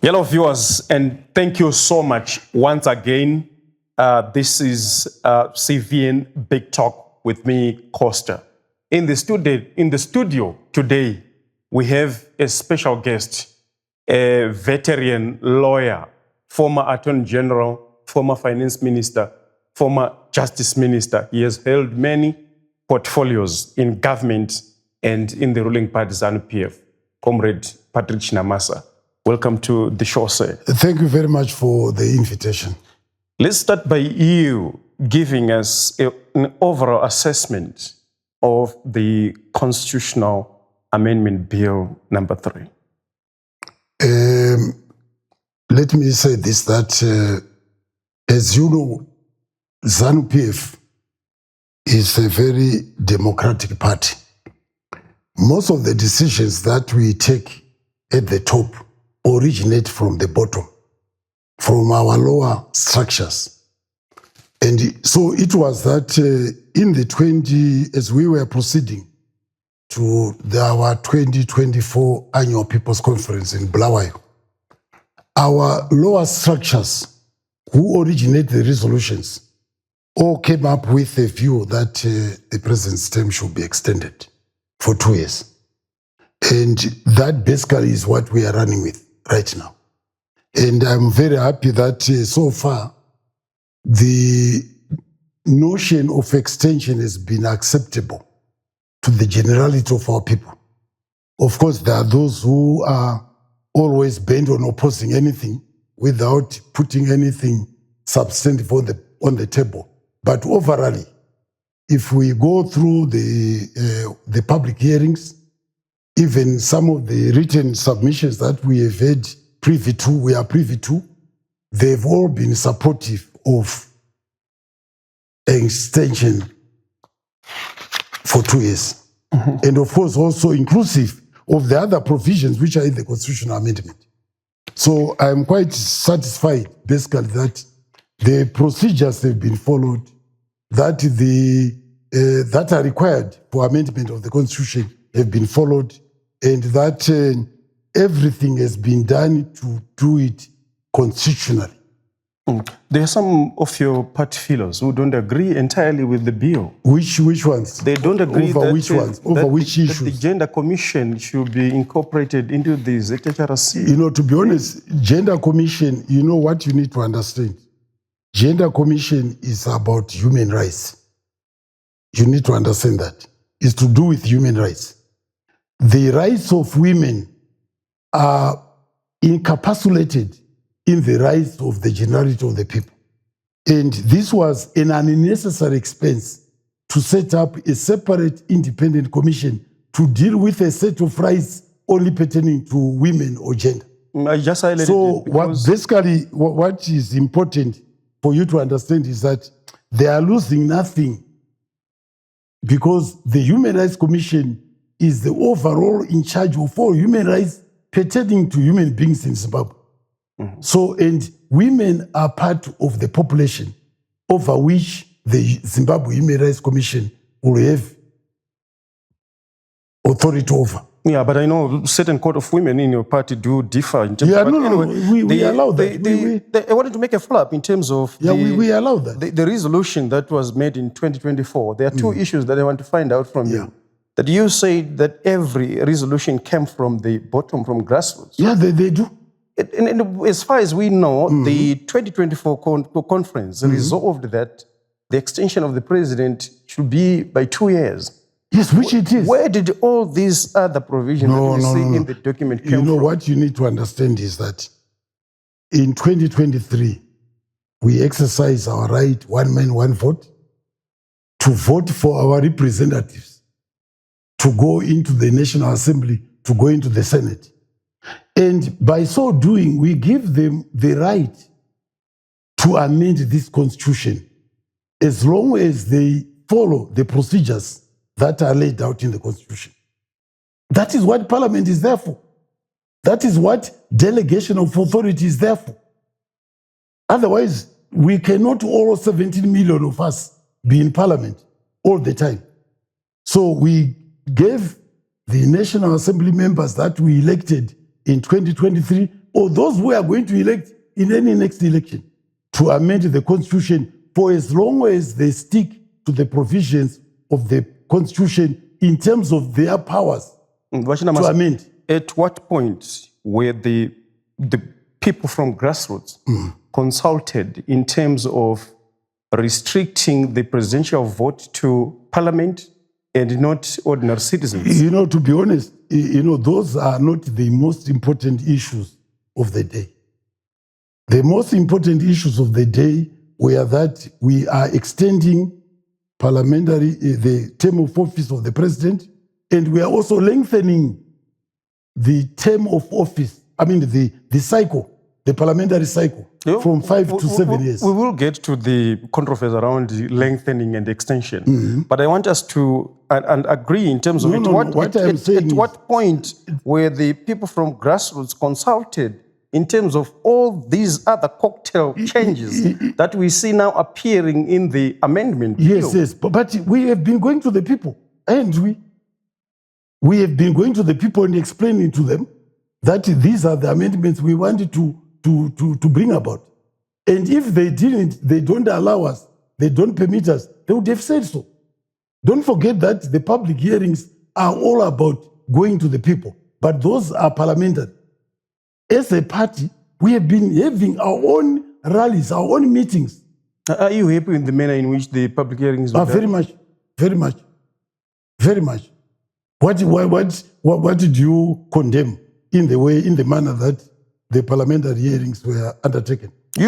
Hello, viewers, and thank you so much once again. This is CVN Big Talk with me, Costa. In the studio today, we have a special guest, a veteran lawyer, former Attorney General, former Finance Minister, former Justice Minister. He has held many portfolios in government and in the ruling party, ZANU PF, Comrade Patrick Chinamasa. Welcome to the show, sir. Thank you very much for the invitation. Let's start by you giving us an overall assessment of the Constitutional Amendment Bill number 3. Let me say this, that as you know, ZANU PF is a very democratic party. Most of the decisions that we take at the top originate from the bottom, from our lower structures. And so it was that in the as we were proceeding to our 2024 Annual People's Conference in Bulawayo, our lower structures who originate the resolutions all came up with a view that the president's term should be extended for 2 years. And that basically is what we are running with right now. And I'm very happy that so far the notion of extension has been acceptable to the generality of our people. Of course, there are those who are always bent on opposing anything without putting anything substantive on the table. But overall, if we go through the public hearings, even some of the written submissions that we have had we are privy to, they've all been supportive of an extension for 2 years. Mm-hmm. And of course, also inclusive of the other provisions which are in the Constitutional Amendment. So I'm quite satisfied, basically, that the procedures have been followed, that that are required for amendment of the Constitution have been followed, and that everything has been done to do it constitutionally. There are some of your party fellows who don't agree entirely with the bill. Which ones? They don't agree over which ones? Over which issues? That the Gender Commission should be incorporated into the ZHRC. You know, to be honest, Gender Commission, you know what you need to understand. Gender Commission is about human rights. You need to understand that. It's to do with human rights. The rights of women are encapsulated in the rights of the generality of the people. And this was an unnecessary expense to set up a separate independent commission to deal with a set of rights only pertaining to women or gender. I just highlighted so what is important for you to understand is that they are losing nothing, because the Human Rights Commission is the overall in charge of all human rights pertaining to human beings in Zimbabwe. Mm-hmm. So, and women are part of the population over which the Zimbabwe Human Rights Commission will have authority over. Yeah, but I know certain court of women in your party do differ in terms of... we allow that. I wanted to make a follow-up in terms of... Yeah, we allow that. The resolution that was made in 2024. There are two issues that I want to find out from you. That you said that every resolution came from the bottom, from grassroots. Yeah, they do. And as far as we know, the 2024 conference resolved that the extension of the president should be by 2 years. Yes, which it is. Where did all these other provisions that we see in the document come from? You know, what you need to understand is that in 2023, we exercise our right, one man, one vote, to vote for our representatives, to go into the National Assembly, to go into the Senate. And by so doing, we give them the right to amend this Constitution as long as they follow the procedures that are laid out in the Constitution. That is what Parliament is there for. That is what delegation of authority is there for. Otherwise, we cannot all 17 million of us be in Parliament all the time. So we gave the National Assembly members that we elected in 2023 or those who are going to elect in any next election, to amend the constitution for as long as they stick to the provisions of the constitution in terms of their powers to amend. At what point were the people from grassroots consulted in terms of restricting the presidential vote to parliament and not ordinary citizens? You know, to be honest, you know, those are not the most important issues of the day. The most important issues of the day were that we are extending the term of office of the president, and we are also lengthening the term of office, the cycle, the parliamentary cycle, from 5 to 7 years. We will get to the controversy around lengthening and extension, but I want us to agree in terms of at what point were the people from grassroots consulted in terms of all these other cocktail changes that we see now appearing in the amendment bill? Yes, but we have been going to the people, and we have been going to the people and explaining to them that these are the amendments we wanted to bring about. And if they don't allow us, they don't permit us, they would have said so. Don't forget that the public hearings are all about going to the people, but those are parliamentary. As a party, we have been having our own rallies, our own meetings. Are you happy with the manner in which the public hearings were done? Very much, very much, very much. What did you condemn in the manner that the parliamentary hearings were undertaken? We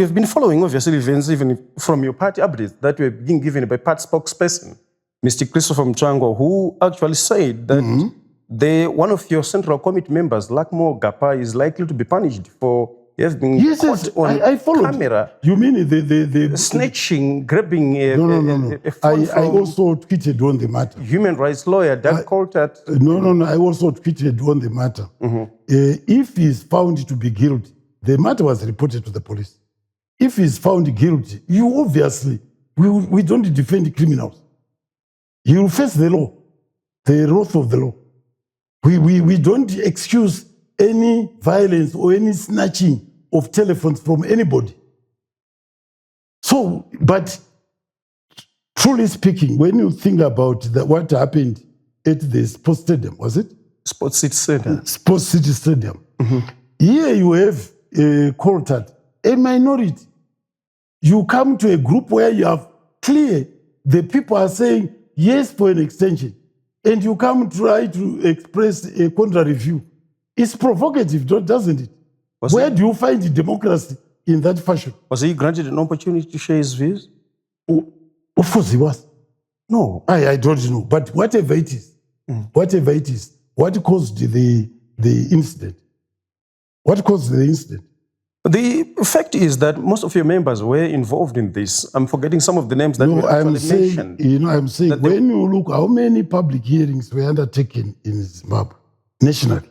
have been following, obviously, events even from your party updates that were being given by party spokesperson, Mr. Christopher Mchangwa, who actually said that one of your central committee members, Lakmo Gapa, is likely to be punished for being caught on camera. You mean the snatching, grabbing a phone I also tweeted on the matter. Human rights lawyer Doug Coulter. No. I also tweeted on the matter. If he is found to be guilty, the matter was reported to the police. If he is found guilty, you obviously, we don't defend criminals. You will face the law, the wrath of the law. We don't excuse any violence or any snatching of telephones from anybody. So, but truly speaking, when you think about what happened at the sports stadium, was it? Sports City Stadium. Sports City Stadium. Here you have Coulter, a minority. You come to a group where you have clear, the people are saying yes for an extension, and you come try to express a contrary view. It's provocative, doesn't it? Where do you find democracy in that fashion? Was he granted an opportunity to share his views? Of course he was. No. I don't know. But whatever it is, what caused the incident? What caused the incident? The fact is that most of your members were involved in this. I'm forgetting some of the names that were mentioned. I'm saying when you look how many public hearings were undertaken in Zimbabwe nationally.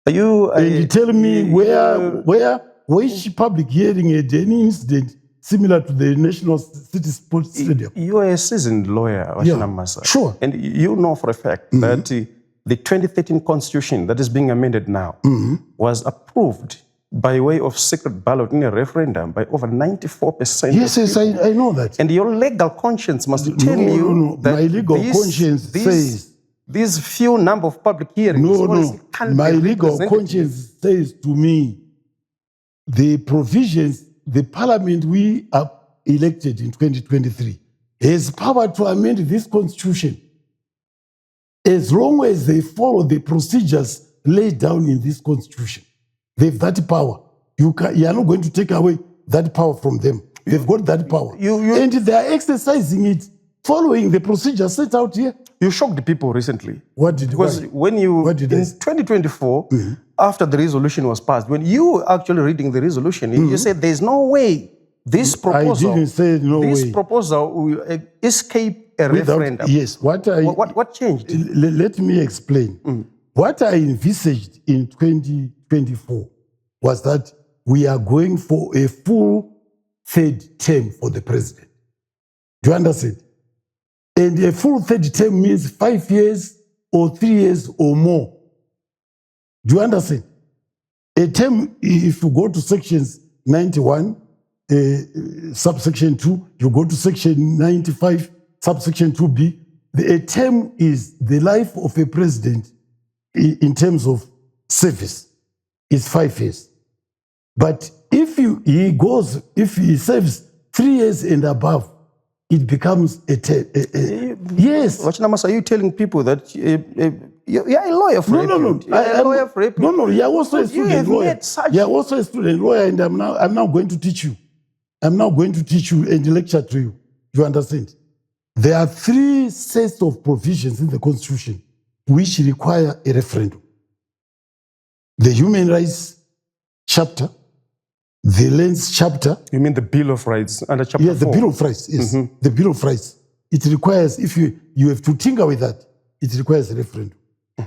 And you tell me which public hearing had any incident similar to the National City Sports Stadium? You are a seasoned lawyer, Chinamasa. Sure. And you know for a fact that the 2013 Constitution that is being amended now was approved by way of secret ballot in a referendum by over 94%. Yes, I know that. And your legal conscience must tell you that my legal conscience says these few number of public hearings. My legal conscience says to me the provisions, the parliament we are elected in 2023 has power to amend this constitution as long as they follow the procedures laid down in this constitution. They have that power. You are not going to take away that power from them. They've got that power. And they are exercising it, following the procedure set out here. You shocked the people recently. Because when you, in 2024, after the resolution was passed, when you were actually reading the resolution, you said there's no way this proposal, I didn't say no way. Proposal will escape a referendum. Yes. What changed? Let me explain. What I envisaged in 2024 was that we are going for a full third term for the president. Do you understand? And a full third term means 5 years or 3 years or more. Do you understand? A term, if you go to sections 91, subsection 2, you go to section 95, subsection 2b, a term is the life of a president in terms of service is 5 years. But if he serves 3 years and above, it becomes a term. Yes. Chinamasa, are you telling people that you're a lawyer for repute? I'm a lawyer for repute. No, you're also a student lawyer. You're also a student lawyer, and I'm now going to teach you. I'm now going to teach you and lecture to you. You understand? There are 3 sets of provisions in the Constitution which require a referendum. The human rights chapter, the lands chapter. You mean the Bill of Rights under chapter 4? Yes, the Bill of Rights, yes. The Bill of Rights. It requires, if you have to tinker with that, it requires a referendum.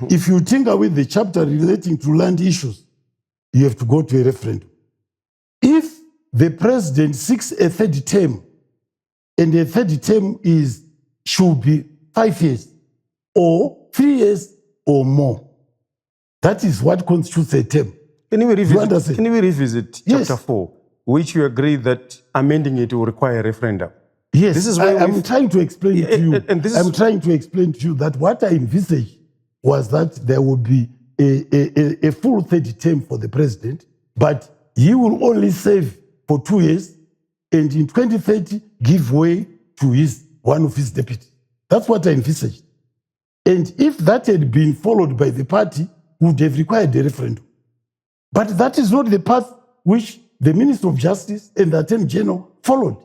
If you tinker with the chapter relating to land issues, you have to go to a referendum. If the president seeks a 3rd term, and the 3rd term should be 5 years, or 3 years or more, that is what constitutes a term. Can we revisit chapter 4, which you agree that amending it will require a referendum? Yes, this is where I'm trying to explain to you. I'm trying to explain to you that what I envisaged was that there would be a full 3rd term for the president, but he will only serve for 2 years, and in 2030 give way to one of his deputies. That's what I envisaged. And if that had been followed by the party, would have required a referendum. But that is not the path which the Minister of Justice and the Attorney General followed.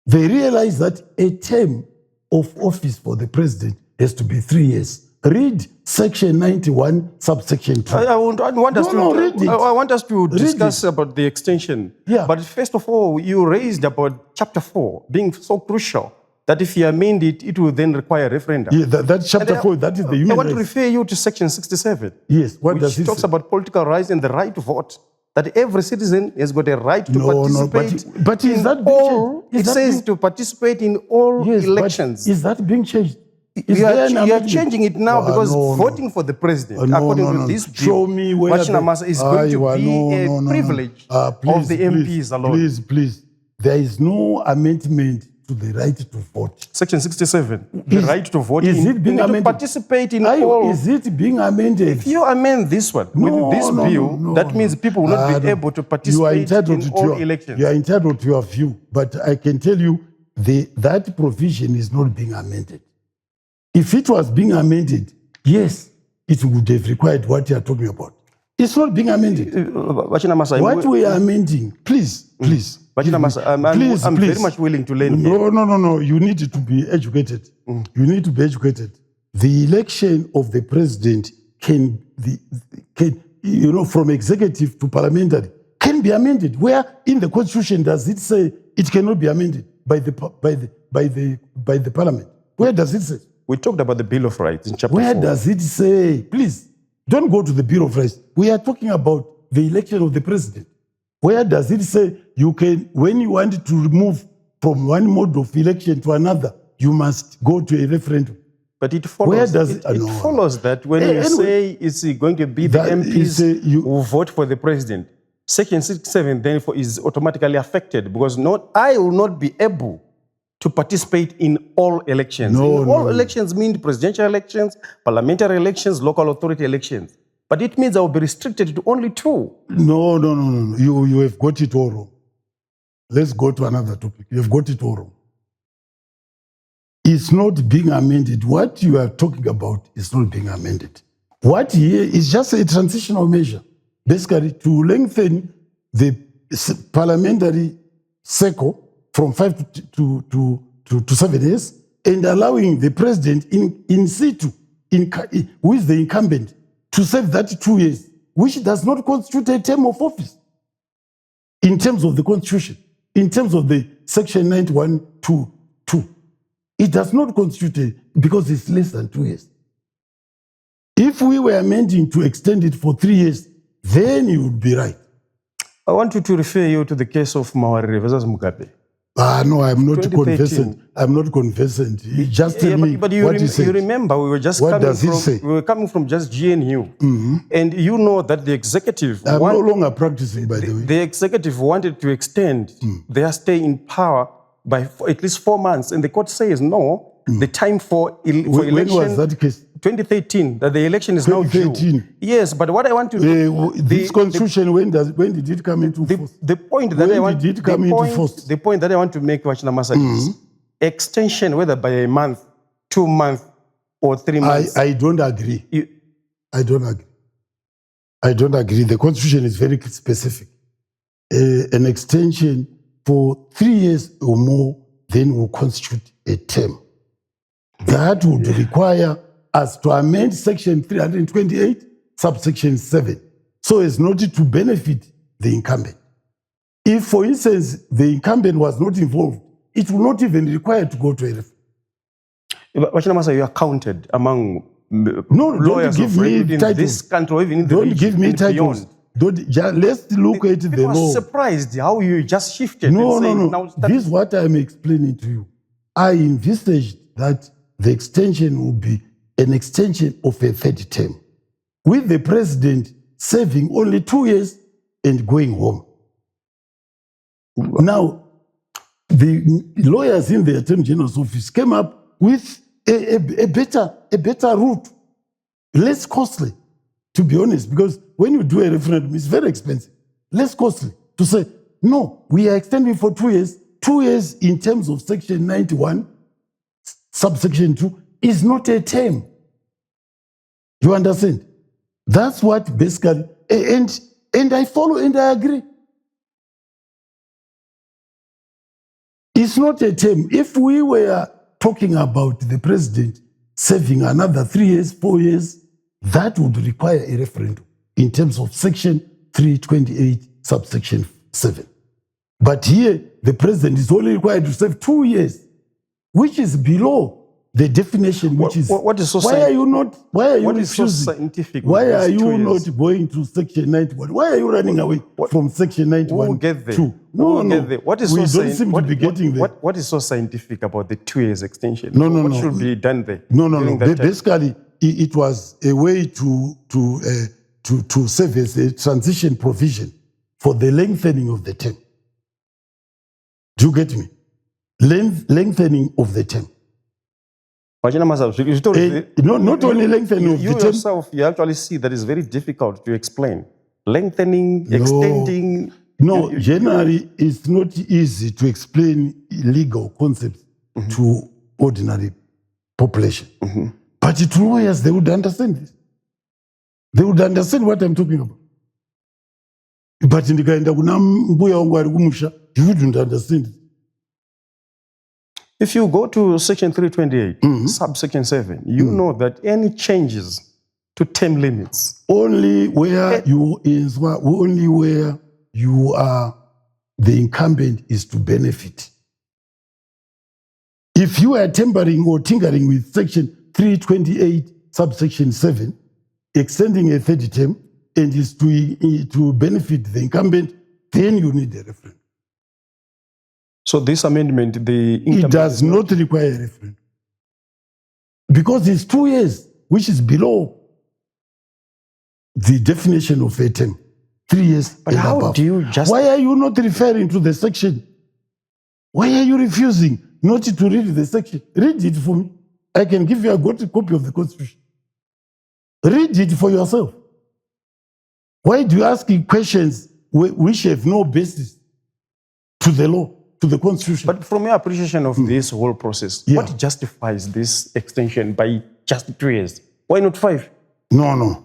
They realized that a term of office for the president has to be 3 years. Read section 91, subsection 2. I want us to discuss about the extension. Yeah. But first of all, you raised about chapter 4 being so crucial that if you amend it, it will then require a referendum. Yeah, that chapter 4, that is the human rights. I want to refer you to section 67. Yes, which talks about political rights and the right to vote. That every citizen has got a right to participate. But is that it says to participate in all elections. Is that being changed? You are changing it now because voting for the president, according to this bill, show me where Chinamasa is going to be a privilege of the MPs alone. Please. There is no amendment to the right to vote. Section 67, the right to vote. Is it being amended? To participate in all. Is it being amended? If you amend this one with this bill, that means people will not be able to participate in all elections. You are entitled to your view, but I can tell you that provision is not being amended. If it was being amended, yes, it would have required what you are talking about. It's not being amended. What we are amending, please. Chinamasa, I'm very much willing to learn here. No. You need to be educated. You need to be educated. The election of the president can from executive to parliamentary, can be amended. Where in the Constitution does it say it cannot be amended by the parliament? Where does it say? We talked about the Bill of Rights in chapter 4. Where does it say? Please, don't go to the Bill of Rights. We are talking about the election of the president. Where does it say you can, when you want to remove from one mode of election to another, you must go to a referendum? But it follows, follows that when you say it's going to be the MPs who vote for the president, Section 67 therefore is automatically affected because I will not be able to participate in all elections. All elections mean presidential elections, parliamentary elections, local authority elections. But it means I will be restricted to only 2. No. You have got it all wrong. Let's go to another topic. You have got it all wrong. It's not being amended. What you are talking about is not being amended. What here is just a transitional measure, basically to lengthen the parliamentary cycle from 5 to 7 years, and allowing the president in situ, who is the incumbent, to serve that 2 years, which does not constitute a term of office in terms of the Constitution, in terms of the Section 91(2). It does not constitute because it's less than 2 years. If we were amending to extend it for 3 years, then you would be right. I want you to refer you to the case of Mawarire versus Mugabe. No, I'm not 2013. conversant. I'm not conversant. Just tell me but what he said. you remember we were just What coming does he from say? we were coming from just GNU, and you know that the executive I'm no longer practicing, by the way. the executive wanted to extend their stay in power by at least 4 months, and the court says no. The time for election. When was that case? 2013. That the election is now due. 2013. Yes, but what I want to this constitution, when did it come into force? the point that I want did it come into force? The point that I want to make, Chinamasa, is extension, whether by a month, 2 months, or 3 months. I don't agree. I don't agree. I don't agree. The constitution is very specific. An extension for 3 years or more then will constitute a term. That would require us to amend section 328, subsection 7, so as not to benefit the incumbent. If, for instance, the incumbent was not involved, it will not even require to go to a referendum. But Chinamasa, you are counted among lawyers don't give me titles. This country, or even in the don't region, give me titles. Let's look at the law. I was surprised how you just shifted. No. This is what I'm explaining to you. I envisaged that the extension will be an extension of a third term, with the president serving only 2 years and going home. Now, the lawyers in the Attorney General's office came up with a better route, less costly, to be honest, because when you do a referendum, it's very expensive, less costly, to say, no, we are extending for 2 years. 2 years in terms of section 91, subsection 2, is not a term. You understand? That's what basically, and I follow and I agree. It's not a term. If we were talking about the president serving another 3 years, 4 years, that would require a referendum in terms of section 328, subsection 7. But here, the president is only required to serve 2 years, which is below the definition, which is what is so why are you not? Why are you what refusing? Is so scientific? Why are you not going to section 91? Why are you running away from section 91? We'll get there. No. What is we so don't seem to be getting there. What is so scientific about the 2 years extension? No. What should be done there? No. Basically, it was a way to serve as a transition provision for the lengthening of the term. Do you get me? Lengthening of the term. Not only lengthening of the term. You yourself, you actually see that it's very difficult to explain. Lengthening, extending. No, generally, it's not easy to explain legal concepts to ordinary population. But to lawyers, they would understand this. They would understand what I'm talking about. But in the kind of you wouldn't understand it. If you go to section 328, subsection 7, you know that any changes to term limits only where you are the incumbent is to benefit. If you are tampering or tinkering with section 328, subsection 7, extending a third term, and is to benefit the incumbent, then you need a referendum. So this amendment, it does not require a referendum. Because it's 2 years, which is below the definition of a term. 3 years. But how above. Do you just... Why are you not referring to the section? Why are you refusing not to read the section? Read it for me. I can give you a copy of the Constitution. Read it for yourself. Why do you ask questions which have no basis to the law, to the Constitution? But from your appreciation of this whole process, what justifies this extension by just 3 years? Why not 5? No.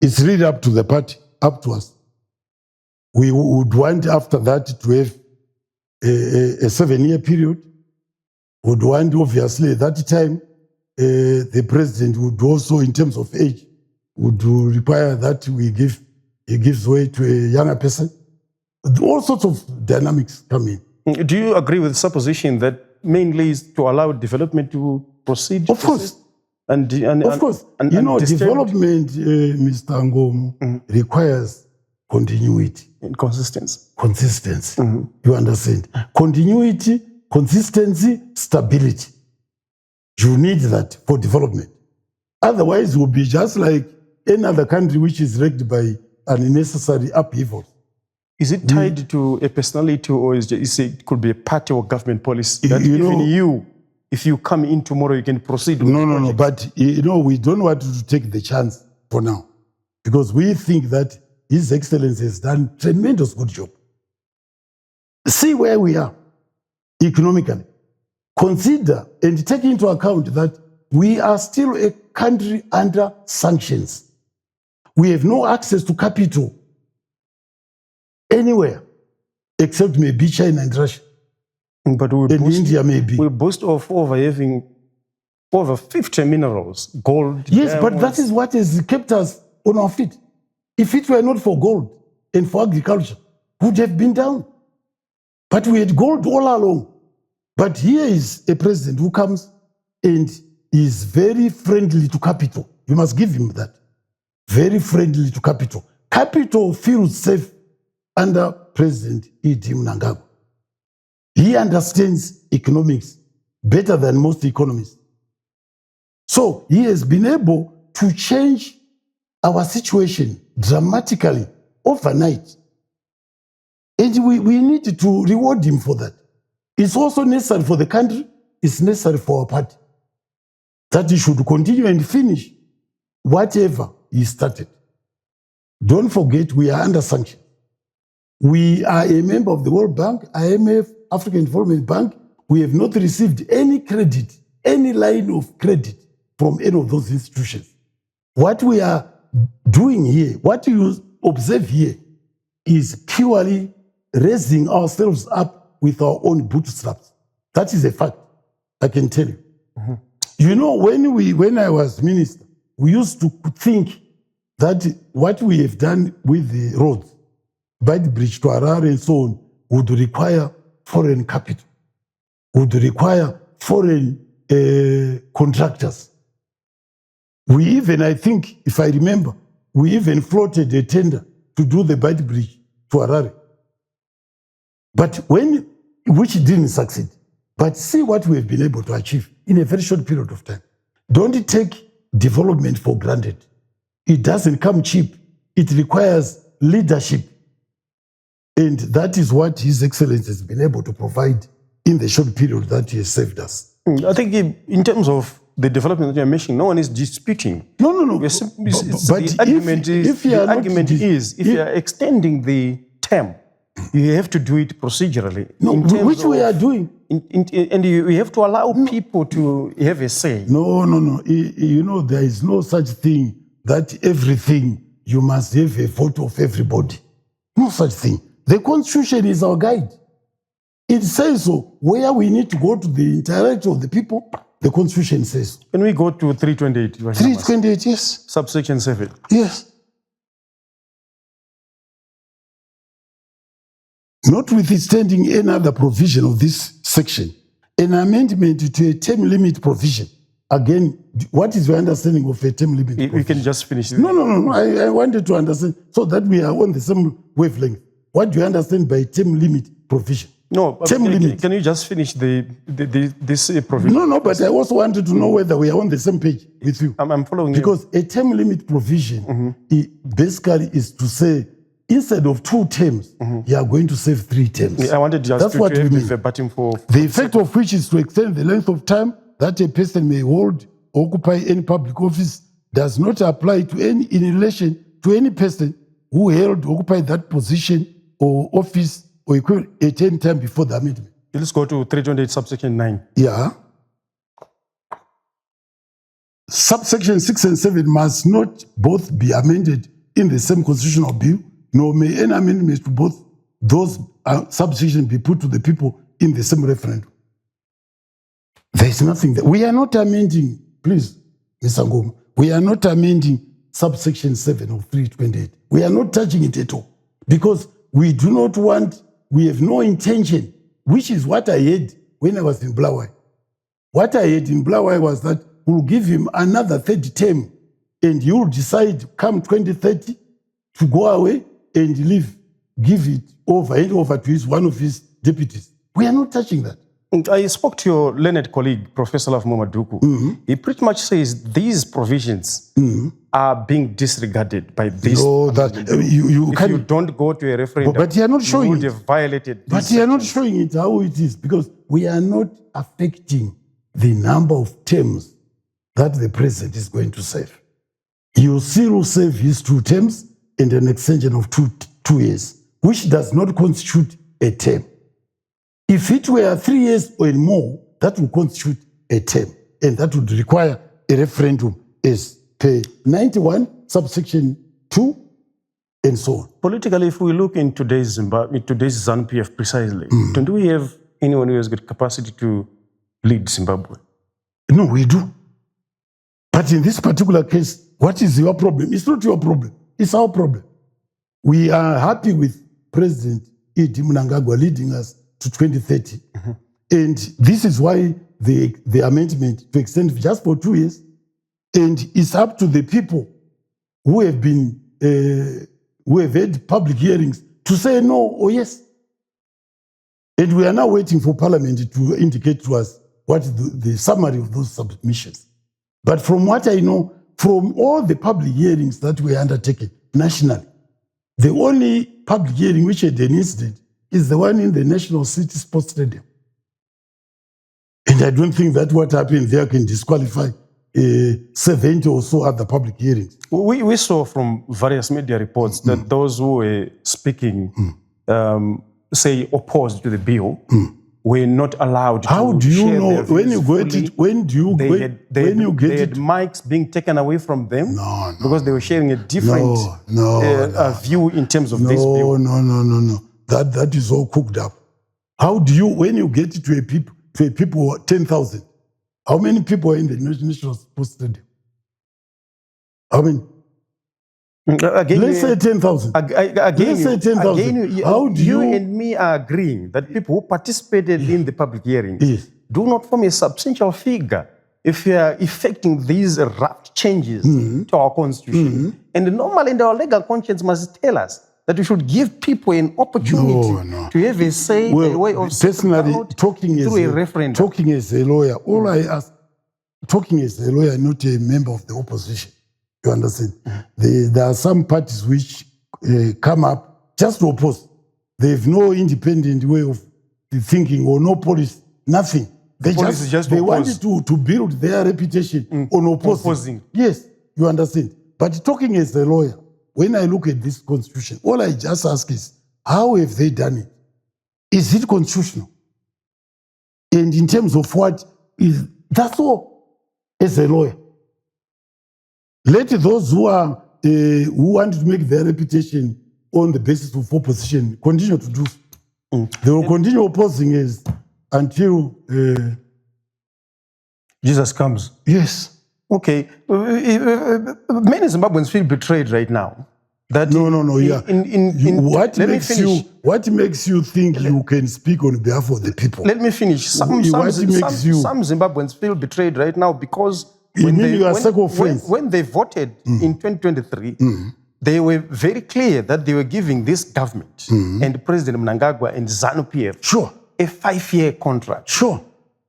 It's really up to the party, up to us. We would want after that to have a 7-year period. Would want, obviously, at that time, the president would also, in terms of age, would require that he gives way to a younger person. All sorts of dynamics come in. Do you agree with the supposition that mainly is to allow development to proceed? Of course. Of course. Development, Mr. Ngomo, requires continuity. And consistency. Consistency. You understand? Continuity, consistency, stability. You need that for development. Otherwise, it will be just like any other country which is wrecked by unnecessary upheavals. Is it tied to a personality, or it could be a party or government policy that if you come in tomorrow, you can proceed with No. But, we don't want to take the chance for now, because we think that His Excellency has done tremendous good job. See where we are economically. Consider and take into account that we are still a country under sanctions. We have no access to capital anywhere except maybe China and Russia. But India maybe. We boast of having over 50 minerals, gold. Yes, diamonds. but that is what has kept us on our feet. If it were not for gold and for agriculture, we would have been down. But we had gold all along. But here is a president who comes and is very friendly to capital. You must give him that. Very friendly to capital. Capital feels safe under President E.D. Mnangagwa. He understands economics better than most economists. So he has been able to change our situation dramatically overnight. And we need to reward him for that. It's also necessary for the country, it's necessary for our party, that he should continue and finish whatever he started. Don't forget, we are under sanction. We are a member of the World Bank, IMF, African Development Bank. We have not received any credit, any line of credit from any of those institutions. What we are doing here, what you observe here, is purely raising ourselves up with our own bootstraps. That is a fact, I can tell you. You know, when I was minister, we used to think that what we have done with the roads, by the bridge to Harare and so on, would require foreign capital, would require foreign contractors. We even, I think, if I remember, we even floated a tender to do the Bight Bridge to Harare. But which didn't succeed. But see what we have been able to achieve in a very short period of time. Don't take development for granted. It doesn't come cheap. It requires leadership. And that is what His Excellency has been able to provide in the short period that he has served us. I think in terms of the development that you're mentioning, no one is disputing. No. But the argument is, if you are extending the term, you have to do it procedurally. No, which we are doing. And you have to allow people to have a say. No. You know, there is no such thing that everything you must have a vote of everybody. No such thing. The Constitution is our guide. It says so. Where we need to go to the interaction of the people, the Constitution says. Can we go to 328? 328, yes. Subsection 7. Yes. Notwithstanding any other provision of this section, an amendment to a term limit provision. Again, what is your understanding of a term limit provision? We can just finish it. No. I wanted to understand so that we are on the same wavelength. What do you understand by term limit provision? No, can you just finish this provision? No, but I also wanted to know whether we are on the same page with you. I'm following because you. Because a term limit provision basically is to say, instead of 2 terms, you are going to save 3 terms. Yeah, I wanted just to have the verbatim for the effect of which is to extend the length of time that a person may hold or occupy any public office does not apply to any in relation to any person who held or occupied that position or office or equivalent at any time before the amendment. Let's go to 328 subsection 9. Yeah. Subsection 6 and 7 must not both be amended in the same constitutional bill, nor may any amendments to both those subsections be put to the people in the same referendum. There is nothing that we are not amending, please, Mr. Ngoma, we are not amending subsection 7 of 328. We are not touching it at all because we do not want, we have no intention, which is what I had when I was in Blaawai. What I had in Blaawai was that we'll give him another 30 term and he will decide come 2030 to go away and give it over to one of his deputies. We are not touching that. I spoke to your learned colleague, Professor Laf Momaduku. He pretty much says these provisions are being disregarded by this. No, that if you don't go to a referendum, but you are not showing you would have violated this. But you are not showing it how it is, because we are not affecting the number of terms that the president is going to serve. He will still serve his 2 terms and an extension of two years, which does not constitute a term. If it were 3 years or more, that would constitute a term, and that would require a referendum as per 91, subsection 2, and so on. Politically, if we look in today's ZANU PF precisely, don't we have anyone who has got capacity to lead Zimbabwe? No, we do. But in this particular case, what is your problem? It's not your problem. It's our problem. We are happy with President Idi Mnangagwa leading us to 2030. And this is why the amendment to extend just for 2 years. And it's up to the people who have been who have had public hearings to say no or yes. And we are now waiting for Parliament to indicate to us what is the summary of those submissions. But from what I know, from all the public hearings that were undertaken nationally, the only public hearing which had an incident is the one in the National City Sports Stadium. And I don't think that what happened there can disqualify 70 or so other public hearings. We saw from various media reports that those who were speaking, say, opposed to the bill, were not allowed How to do you share know their when you views get it? fully. When do you They get had it? mics being taken away from them No, because they were sharing a different view in terms of this bill. No. That is all cooked up. How do you, when you get to a people 10,000, how many people are in the National Sports Stadium? How many? Again, Let's say 10,000. Let's say 10,000. How do you and me are agreeing that people who participated in the public hearings do not form a substantial figure if you are effecting these rapt changes to our constitution. And normally, our legal conscience must tell us that we should give people an opportunity to have a say, a way of personally talking through a referendum. Talking as a lawyer, all I ask, talking as a lawyer, not a member of the opposition. You understand? There are some parties which come up just to oppose. They have no independent way of thinking or no policy, nothing. They wanted to build their reputation on opposing. Yes, you understand. But talking as a lawyer, when I look at this constitution, all I just ask is, how have they done it? Is it constitutional? And in terms of what is, that's all, as a lawyer. Let those who want to make their reputation on the basis of opposition continue to do so. They will continue opposing us until Jesus comes. Yes. Okay. Many Zimbabweans feel betrayed right now. That No. Yeah. What makes you think you can speak on behalf of the people? Let me finish. Some Zimbabweans feel betrayed right now because when they voted in 2023, they were very clear that they were giving this government and President Mnangagwa and ZANU PF a 5-year contract. Sure.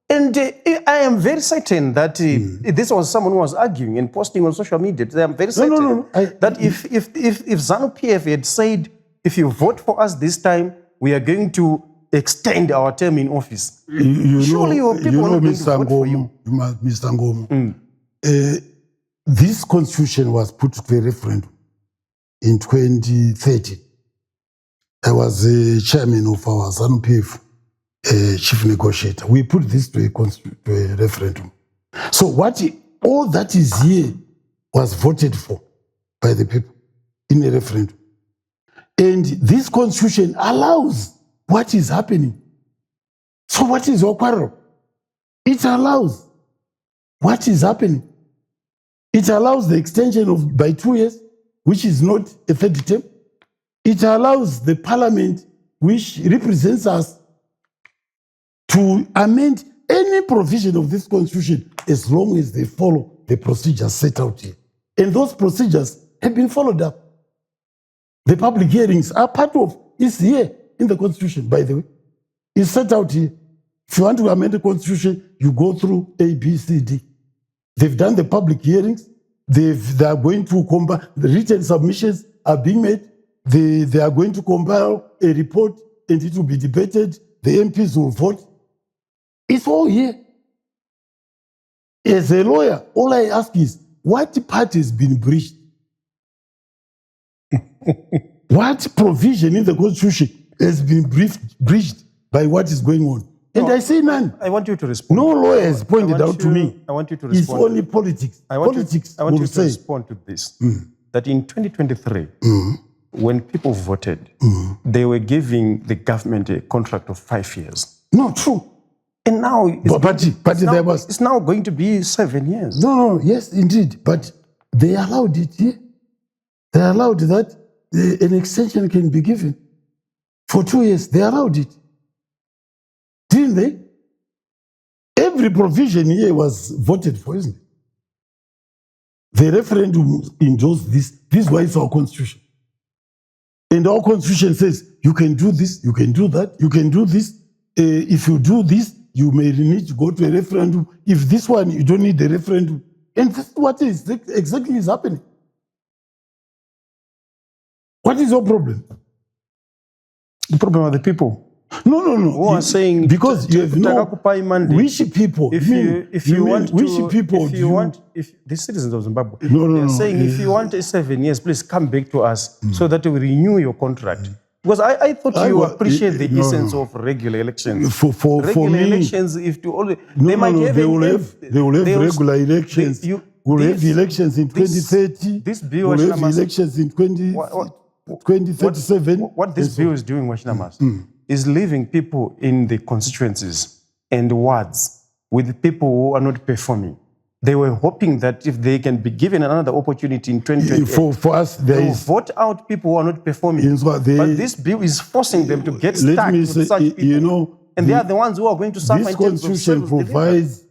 And I am very certain that this was someone who was arguing and posting on social media. I am very certain that if ZANU PF had said, if you vote for us this time, we are going to extend our term in office. Surely your people are not going to vote for you. Mr. Ngomo, this constitution was put to a referendum in 2013. I was a chairman of our ZANU PF chief negotiator. We put this to a referendum. So all that is here was voted for by the people in a referendum. And this constitution allows what is happening. So what is your quarrel? It allows what is happening. It allows the extension by 2 years, which is not a third term. It allows the parliament, which represents us, to amend any provision of this constitution as long as they follow the procedures set out here. And those procedures have been followed up. The public hearings are part of, it's here in the Constitution, by the way. It's set out here. If you want to amend the Constitution, you go through A, B, C, D. They've done the public hearings. They are going to compile, the written submissions are being made. They are going to compile a report and it will be debated. The MPs will vote. It's all here. As a lawyer, all I ask is, what part has been breached? What provision in the Constitution has been breached by what is going on? And I say none. I want you to respond. No lawyer has pointed out to me. I want you to respond. It's only politics. I want Politics you will to say, respond to this. That in 2023, when people voted, they were giving the government a contract of 5 years. no, true. And now It's now going to be 7 years. No, yes, indeed. But they allowed it here. They allowed that an extension can be given for 2 years. They allowed it. Didn't they? Every provision here was voted for, isn't it? The referendum endorsed this. This is why it's our Constitution. And our Constitution says you can do this, you can do that, you can do this. If you do this, you may need to go to a referendum. If this one, you don't need the referendum. And this is what is exactly is happening. What is your problem? The problem are the people. No. Who are saying because you have no which people. If the citizens of Zimbabwe, they're saying if you want 7 years, please come back to us so that we renew your contract. Because I thought you appreciate the essence of regular elections. For me, elections, if to all they will have regular elections. We'll have elections in 2030. This bill, we'll have elections in 2037. What this bill is doing, Chinamasa, is leaving people in the constituencies and wards with people who are not performing. They were hoping that if they can be given another opportunity in 2028, for us, they will vote out people who are not performing. But this bill is forcing them to get stuck with such people. And they are the ones who are going to suffer. This Constitution provides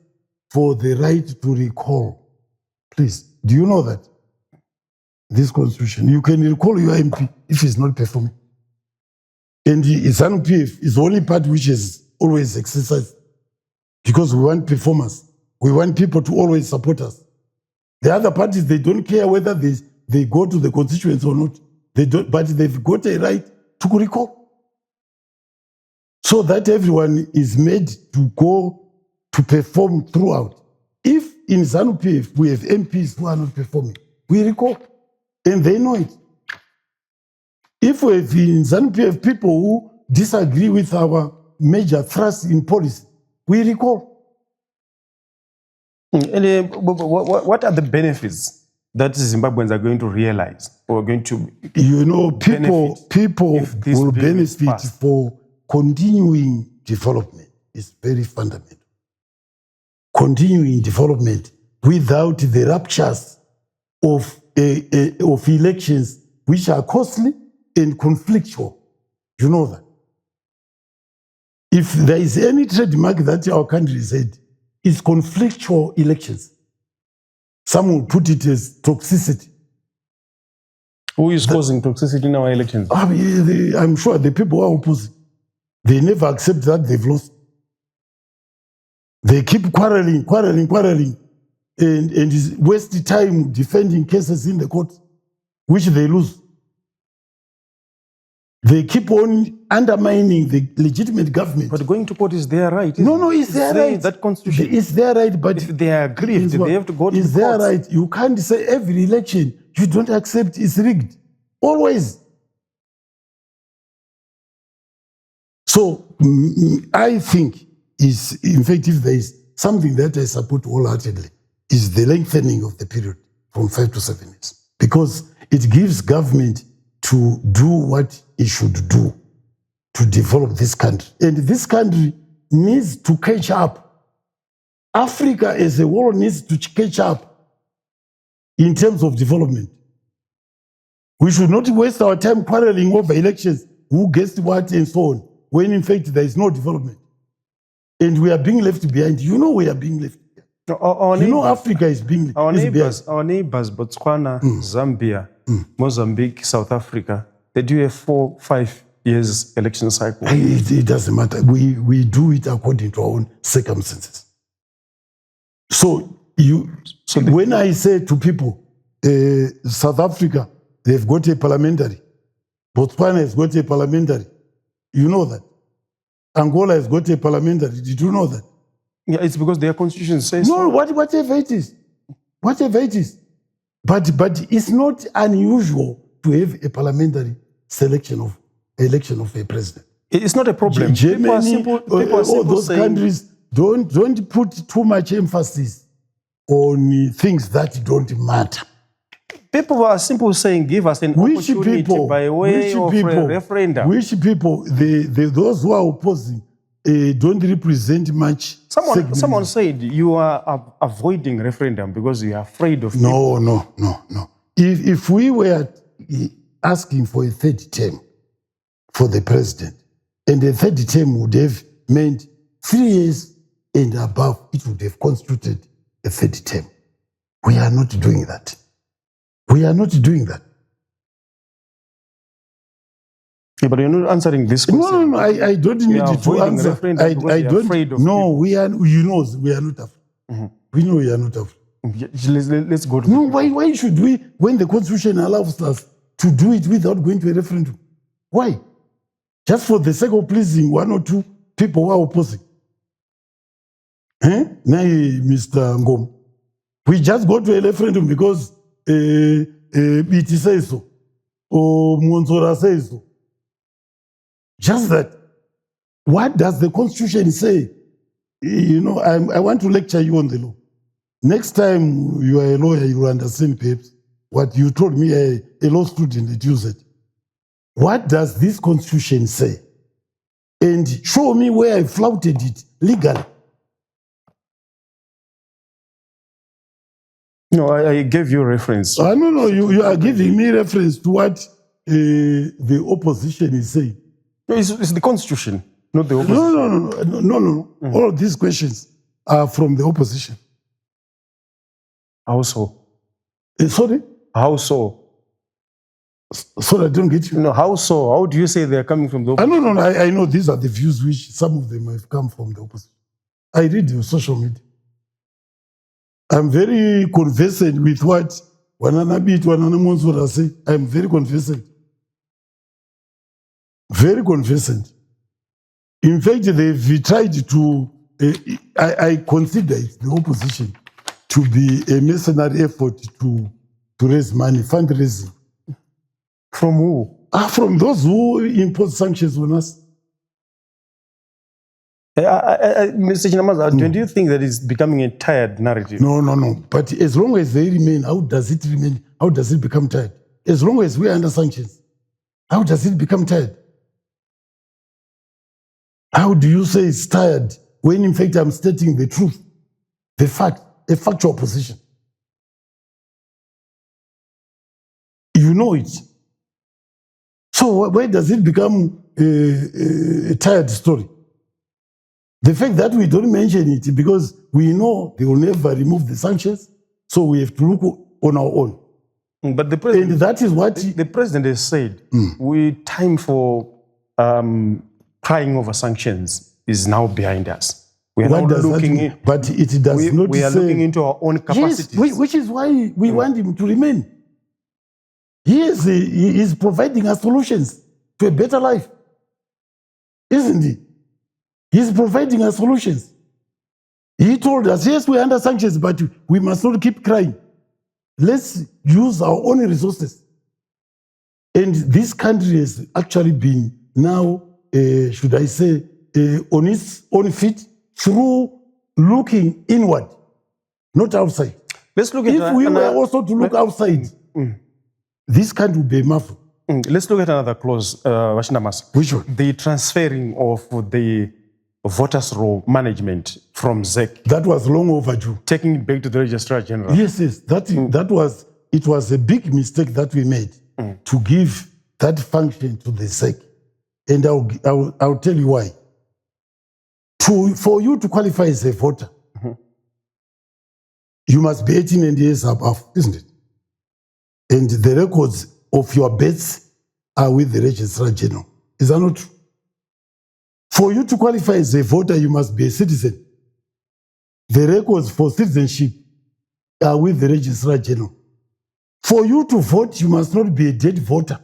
for the right to recall. Please, do you know that? This Constitution, you can recall your MP if he's not performing. And the ZANU PF is the only part which is always exercised because we want performance. We want people to always support us. The other parties, they don't care whether they go to the constituents or not. They don't, but they've got a right to recall. So that everyone is made to go to perform throughout. If in ZANU PF we have MPs who are not performing, we recall. And they know it. If we have in ZANU PF people who disagree with our major thrust in policy, we recall. And what are the benefits that Zimbabweans are going to realize or going to people will benefit for continuing development. It's very fundamental. Continuing development without the ruptures of elections which are costly and conflictual. You know that. If there is any trademark that our country has had, it's conflictual elections. Some will put it as toxicity. Who is causing toxicity in our elections? I'm sure the people who are opposing, they never accept that they've lost. They keep quarreling, and waste time defending cases in the court, which they lose. They keep on undermining the legitimate government. But going to court is their right. No, it's their right. That constitution. It's their right, but if they are aggrieved, they have to go to the court. It's their right. You can't say every election you don't accept is rigged. Always. So I think in fact, if there is something that I support wholeheartedly, is the lengthening of the period from 5 to 7 years. Because it gives government to do what it should do to develop this country. And this country needs to catch up. Africa as a whole needs to catch up in terms of development. We should not waste our time quarreling over elections, who gets what and so on, when in fact there is no development. And we are being left behind. You know we are being left behind. Africa is being left behind. Our neighbors, Botswana, Zambia, Mozambique, South Africa, They do a 4-5 years election cycle. It doesn't matter. We do it according to our own circumstances. So when I say to people, South Africa, they've got a parliamentary. Botswana has got a parliamentary. You know that. Angola has got a parliamentary. Did you know that? Yeah, it's because their constitution says no, whatever it is. Whatever it is. But it's not unusual to have a parliamentary election of a president. It's not a problem. Germany, people are all those saying, countries don't put too much emphasis on things that don't matter. People are simply saying, give us an opportunity by way of a referendum. Which people, those who are opposing, don't represent much. Someone said you are avoiding referendum because you are afraid of people. No. If we were asking for a third term for the president, and the third term would have meant 3 years and above, it would have constituted a third term. We are not doing that. We are not doing that. Yeah, but you're not answering this question. No, I don't need to answer. I don't. No, we are. You know, we are not afraid. Mm-hmm. We know we are not afraid. Let's go to. No, why should we? When the Constitution allows us to do it without going to a referendum, why? Just for the sake of pleasing 1 or 2 people who are opposing. Now, Mr. Ngom, we just go to a referendum because it says so, or Monsora says so. Just that. What does the Constitution say? You know, I want to lecture you on the law. Next time you are a lawyer, you will understand perhaps what you told me, a law student that you said. What does this Constitution say? And show me where I flouted it legally. No, I gave you a reference. No, you are giving me reference to what the opposition is saying. No, it's the Constitution, not the opposition. No. All of these questions are from the opposition. How so? Sorry? How so? Sorry, I don't get you. No, how so? How do you say they're coming from the opposition? I know these are the views which some of them have come from the opposition. I read the social media. I'm very conversant with what Wanana Beat, Wanana Monsora say. I'm very conversant. Very conversant. In fact, they've tried to, I consider it, the opposition, to be a mercenary effort to raise money, fundraising. From who? From those who impose sanctions on us. Mr. Chinamasa, don't you think that is becoming a tired narrative? No. But as long as they remain, how does it remain? How does it become tired? As long as we are under sanctions, how does it become tired? How do you say it's tired when in fact I'm stating the truth, the fact, a factual position? You know it. So why does it become a tired story? The fact that we don't mention it because we know they will never remove the sanctions, so we have to look on our own. But the president, and that is what the president has said. Time for crying over sanctions is now behind us. We are now looking, but it does not. We are looking into our own capacities, yes, which is why we want him to remain. He is providing us solutions to a better life, isn't he? He's providing us solutions. He told us, yes, we're under sanctions, but we must not keep crying. Let's use our own resources. And this country has actually been now, should I say, on its own feet through looking inward, not outside. Let's look at if we were also to look outside, this country would be muffled. Let's look at another clause, Chinamasa. Which one? The transferring of the voters' roll management from ZEC. That was long overdue. Taking it back to the Registrar General. Yes. It was a big mistake that we made to give that function to the ZEC. And I'll tell you why. For you to qualify as a voter, you must be 18 years above, isn't it? And the records of your births are with the Registrar General. Is that not true? For you to qualify as a voter, you must be a citizen. The records for citizenship are with the Registrar General. For you to vote, you must not be a dead voter.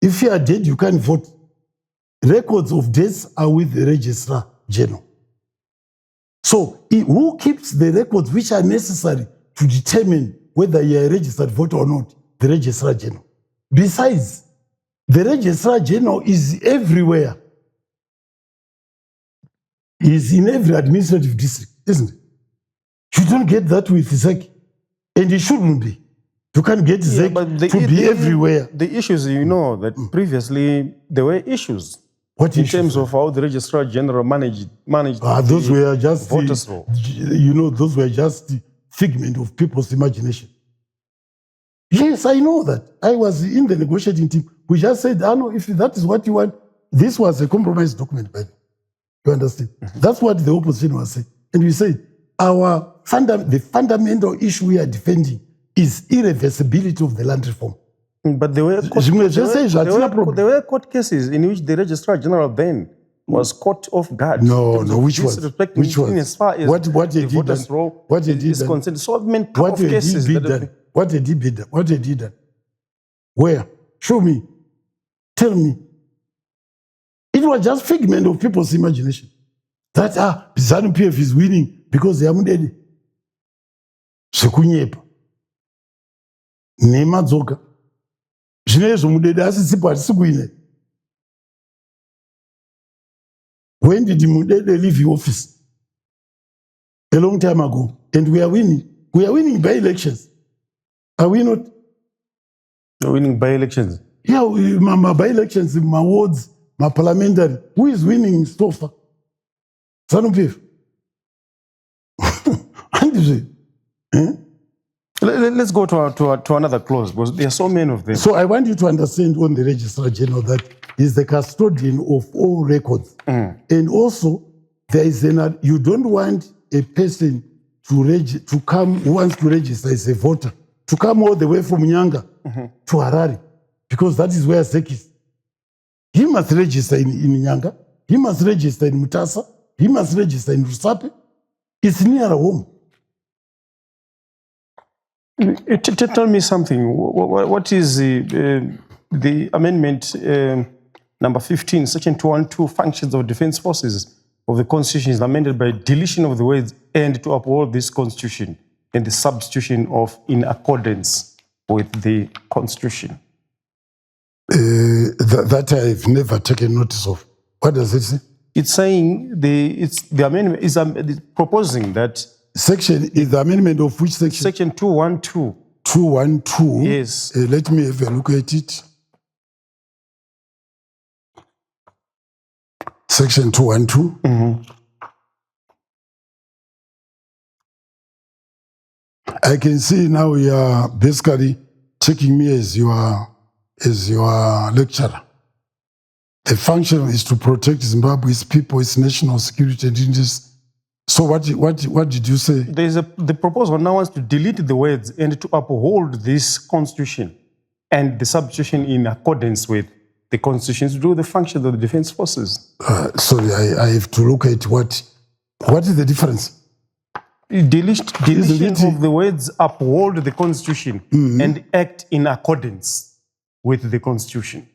If you are dead, you can't vote. Records of deaths are with the Registrar General. So, who keeps the records which are necessary to determine whether you are a registered voter or not? The Registrar General. Besides, the Registrar General is everywhere. He is in every administrative district, isn't it? You don't get that with ZEC. And it shouldn't be. You can't get ZEC to be everywhere. The issues, you know, that previously there were issues. What in issues? Terms of how the Registrar General managed those were just voters' roll. You know, those were just the figment of people's imagination. Yes, I know that. I was in the negotiating team. We just said, no, if that is what you want, this was a compromise document, by the way. You understand? That's what the opposition was saying. And we said, the fundamental issue we are defending is irreversibility of the land reform. But there were court cases in which the Registrar General then was caught off guard. No, which was? Which was? As far as what the voters' roll is concerned. So many cases. What did he bid? What did he do? Where? Show me. Tell me. It was just figment of people's imagination. That ZANU PF is winning because they are mudedi. Sekunyepa. Nema dzoka. Zvineizvo mudedi asisipo hatisikuine. When did Mudede leave the office? A long time ago. And we are winning. We are winning by elections. Are we not? We're winning by elections. Yeah, my by elections, my wards, my parliamentary. Who is winning so far? ZANU PF. Let's go to another clause, because there are so many of them. So I want you to understand on the Registrar General that he's the custodian of all records. And also, there is you don't want a person to come who wants to register as a voter, to come all the way from Nyanga to Harare, because that is where ZEC is. He must register in Nyanga, he must register in Mutasa, he must register in Rusape. It's near home. Tell me something. What is the amendment number 15, section 212, functions of defense forces of the Constitution is amended by deletion of the words "and to uphold this Constitution" and the substitution of "in accordance with the Constitution"? That I've never taken notice of. What does it say? It's saying the amendment is proposing that. Section is the amendment of which section? Section 212. 212? Yes. Let me have a look at it. Section 212? I can see now you are basically taking me as your lecturer. The function is to protect Zimbabwe's people, its national security and interests. So what did you say? The proposal now wants to delete the words "and to uphold this Constitution" and the substitution "in accordance with the Constitution" to do the functions of the defense forces. Sorry, I have to look at what is the difference? Deletion of the words "uphold the Constitution" and "act in accordance with the Constitution."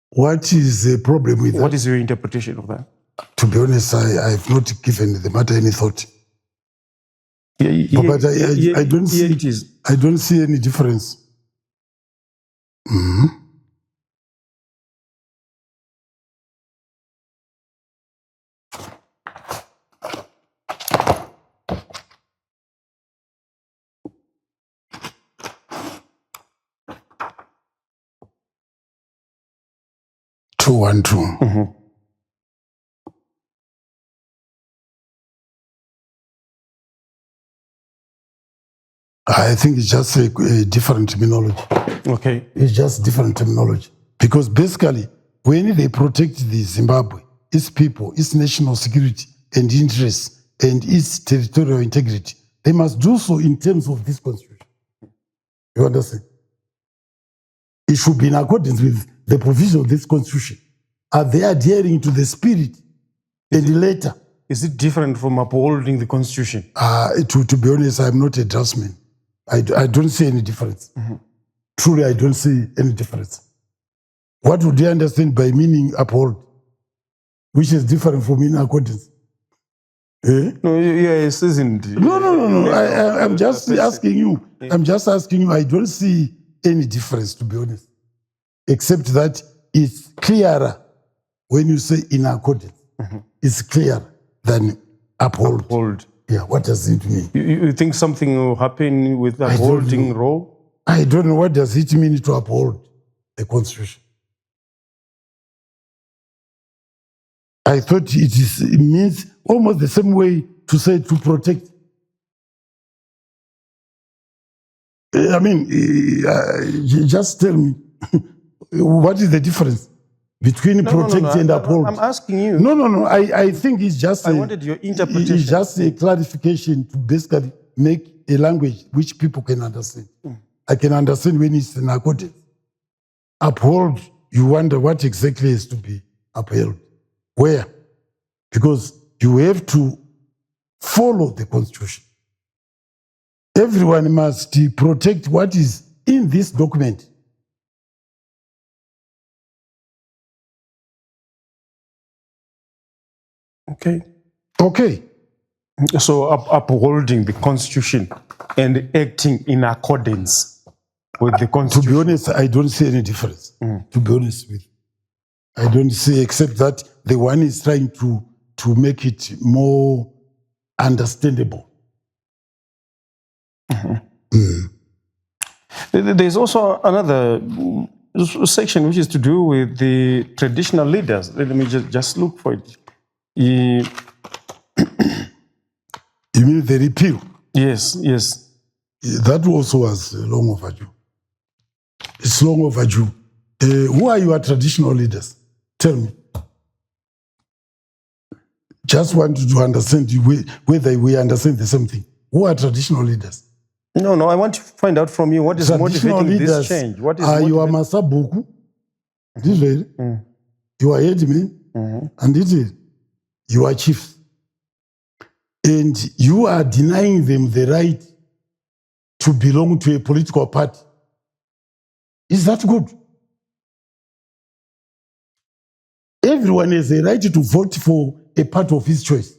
What is the problem with that? What is your interpretation of that? To be honest, I have not given the matter any thought. But I don't see. It is. I don't see any difference. Two, 1, 2. I think it's just a different terminology. Okay. It's just different terminology. Because basically, when they protect the Zimbabwe, its people, its national security and interests, and its territorial integrity, they must do so in terms of this Constitution. You understand? it should be in accordance with the provision of this constitution. Are they adhering to the spirit and the letter? Is it different from upholding the constitution? To be honest, I'm not a draftsman. I don't see any difference. Truly, I don't see any difference. What would you understand by meaning uphold, which is different from in accordance? No, yes, isn't. No. I'm just asking you. I'm just asking you. I don't see any difference, to be honest, except that it's clearer when you say in accordance. It's clearer than uphold. Yeah, what does it mean? You think something will happen with the upholding role? I don't know. What does it mean to uphold the constitution? I thought it means almost the same way to say to protect. I mean, just tell me, what is the difference between protect and uphold? I'm asking you. No. I think it's just I wanted your interpretation. It's just a clarification to basically make a language which people can understand. I can understand when it's in accordance. Uphold, you wonder what exactly is to be upheld. Where? Because you have to follow the constitution. Everyone must protect what is in this document. Okay. So upholding the constitution and acting in accordance with the constitution. To be honest, I don't see any difference. To be honest with you. I don't see, except that the one is trying to make it more understandable. There's also another section which is to do with the traditional leaders. Let me just look for it. You mean the repeal? Yes. That also was long overdue. It's long overdue. Who are your traditional leaders? Tell me. Just want to understand whether we understand the same thing. Who are traditional leaders? No, I want to find out from you what is motivating this change. What is you are Masabuku, you are headmen, and it is you are chiefs. And you are denying them the right to belong to a political party. Is that good? Everyone has a right to vote for a part of his choice.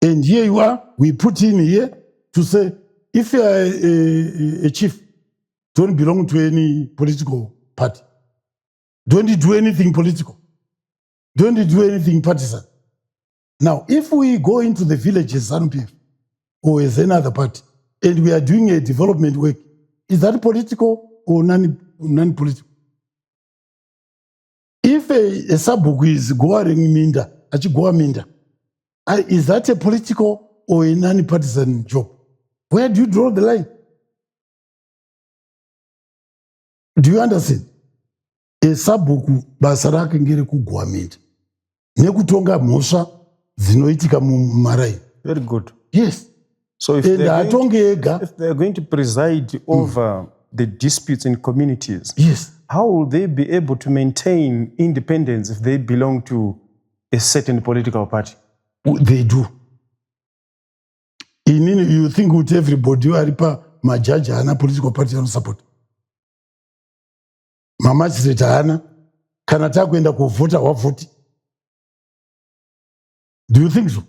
And here you are, we put in here to say, if you are a chief, don't belong to any political party. Don't do anything political. Don't do anything partisan. Now, if we go into the villages, ZANU PF, or as another party, and we are doing a development work, is that political or non-political? If a Sabuku is going Minda, is that a political or a non-partisan job? Where do you draw the line? Do you understand? A Sabuku basarake ngere kugwa Minda. Nekutonga mhosva dzinoitika mumaraini. Very good. Yes. So if they're going to preside over the disputes in communities, yes, how will they be able to maintain independence if they belong to a certain political party? They do. You think with everybody, aripa majaji hana political party on support. Mamachireta hana, kana takuenda kuvota wavoti. Do you think so?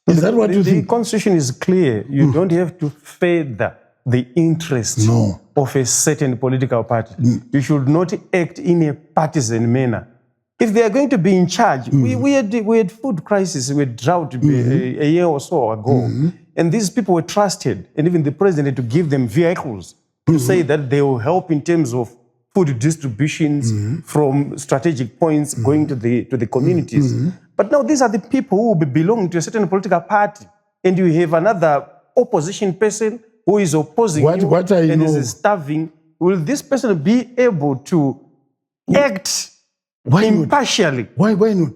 Is that what you think? The constitution is clear. You don't have to further the interest of a certain political party. You should not act in a partisan manner. If they are going to be in charge, we had food crisis, we had drought a year or so ago, and these people were trusted, and even the president had to give them vehicles to say that they will help in terms of food distributions from strategic points going to the communities. But now these are the people who will be belonging to a certain political party, and you have another opposition person who is opposing you and is starving. Will this person be able to act impartially? Why not?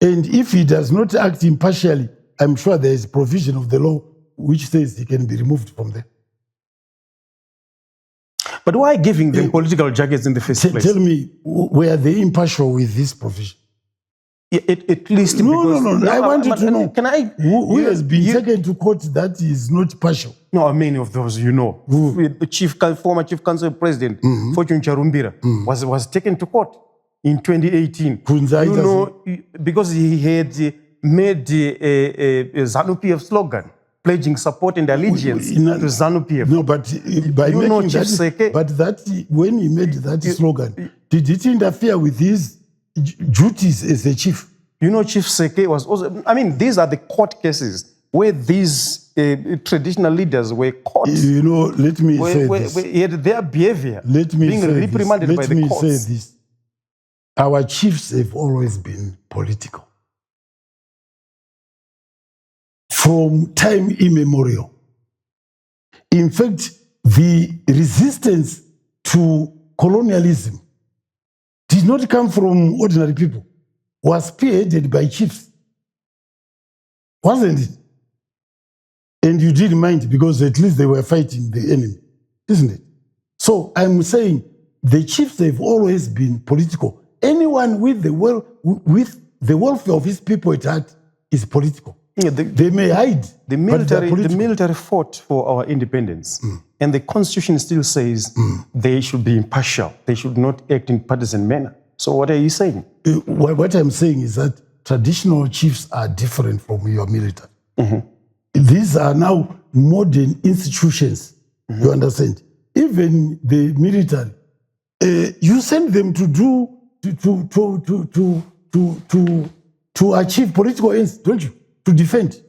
And if he does not act impartially, I'm sure there is provision of the law which says he can be removed from there. But why giving them political jackets in the first place? Tell me, were they impartial with this provision? At least No. I wanted to know. Can I? Who has been taken to court that is not partial? No, many of those, The former Chief Counsel President, Fortune Charumbira, was taken to court in 2018. Because he had made a ZANU PF slogan, pledging support and allegiance to ZANU PF. No, but by making Chief Seke, but that when he made that slogan, did it interfere with his duties as a chief? Chief Seke was also, these are the court cases where these traditional leaders were caught. Let me say this. He had their behavior being reprimanded by the courts. Let me say this. Our chiefs have always been political. From time immemorial. In fact, the resistance to colonialism did not come from ordinary people, was spearheaded by chiefs. Wasn't it? And you didn't mind because at least they were fighting the enemy, isn't it? So I'm saying the chiefs have always been political. Anyone with the welfare of his people at heart is political. They may hide. The military fought for our independence. And the Constitution still says they should be impartial. They should not act in partisan manner. So what are you saying? What I'm saying is that traditional chiefs are different from your military. These are now modern institutions. You understand? Even the military, you send them to do to achieve political ends, don't you? To defend.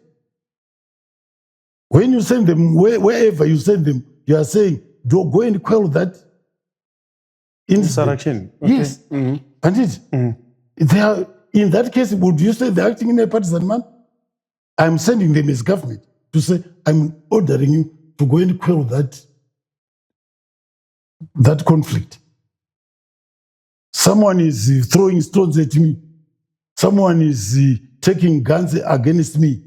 When you send them, wherever you send them, you are saying, don't go and quell that insurrection. Okay. Yes. And they are, in that case, would you say they're acting in a partisan manner? I'm sending them as government to say, I'm ordering you to go and quell that conflict. Someone is throwing stones at me. Someone is taking guns against me.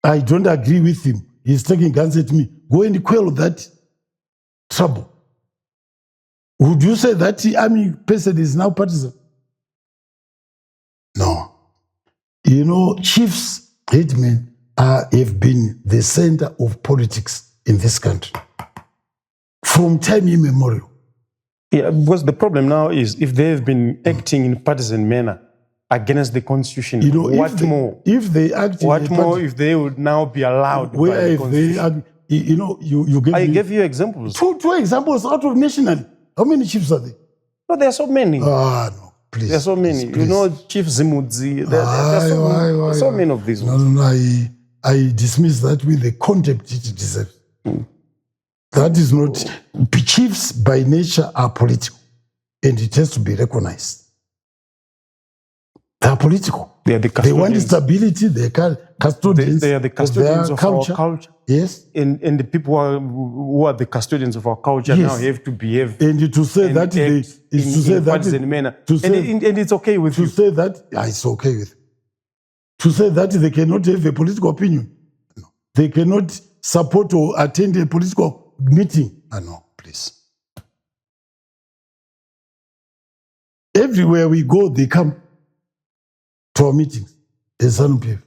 I don't agree with him. He's taking guns at me. Go and quell that trouble. Would you say that the army person is now partisan? No. Chiefs, headmen have been the center of politics in this country from time immemorial. Yeah, because the problem now is if they have been acting in partisan manner against the Constitution, what more? If they act, what more if they would now be allowed? Where if they, you gave I gave you examples. Two examples out of nationally. How many chiefs are there? No, there are so many. No, please. There are so many. Please. Chief Zimudzi. There are so many of these ones. No, I dismiss that with the contempt it deserves. That is not... Chiefs by nature are political, and it has to be recognized. They are political. They are the custodians. They want stability. They are custodians. They are the custodians of our culture. Yes. And the people who are the custodians of our culture now have to behave. And to say that they is to say that in manner. And it's okay with you. To say that it's okay with. To say that they cannot have a political opinion. No. They cannot support or attend a political meeting. No, please. Everywhere we go, they come to our meetings, the ZANU PF.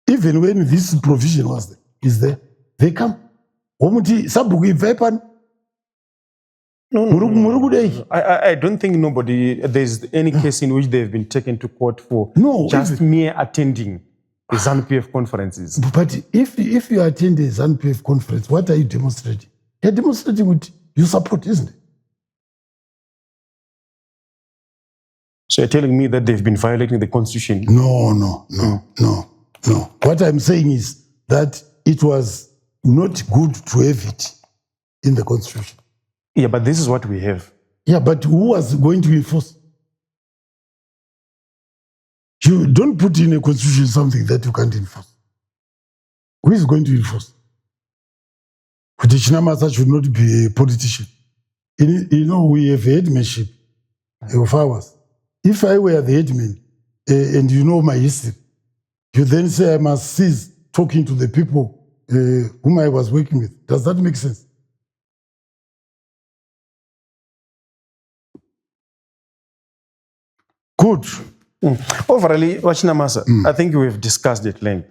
Even when this provision is there, they come. No. I don't think there's any case in which they've been taken to court for mere attending the ZANU PF conferences. But if you attend a ZANU PF conference, what are you demonstrating? You're demonstrating what you support, isn't it? So you're telling me that they've been violating the Constitution? No. What I'm saying is that it was not good to have it in the Constitution. Yeah, but this is what we have. Yeah, but who was going to enforce? You don't put in a Constitution something that you can't enforce. Who is going to enforce? The Chinamasa should not be a politician. We have a headmanship of ours. If I were the headman, and you know my history, you then say I must cease talking to the people whom I was working with. Does that make sense? Good. Overall, Chinamasa, I think we've discussed at length.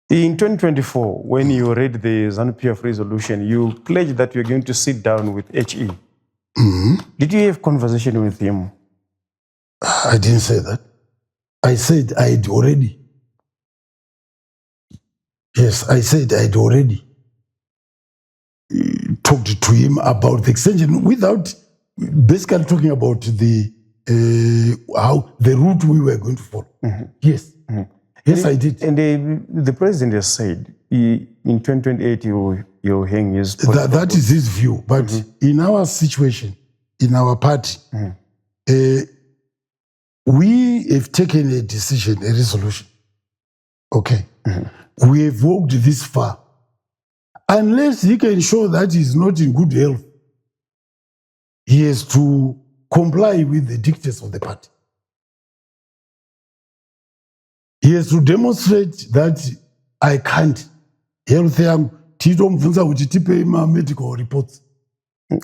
In 2024, when you read the ZANU PF resolution, you pledged that you're going to sit down with HE. Did you have conversation with him? I didn't say that. I said I had already. Yes, I said I had already talked to him about the extension without basically talking about the how the route we were going to follow. Yes. Yes, I did. And the president has said in 2028 you'll hang his... That is his view. But in our situation, in our party, we have taken a decision, a resolution. Okay. We have walked this far. Unless he can show that he's not in good health, he has to comply with the dictates of the party. He has to demonstrate that I can't. Health medical reports.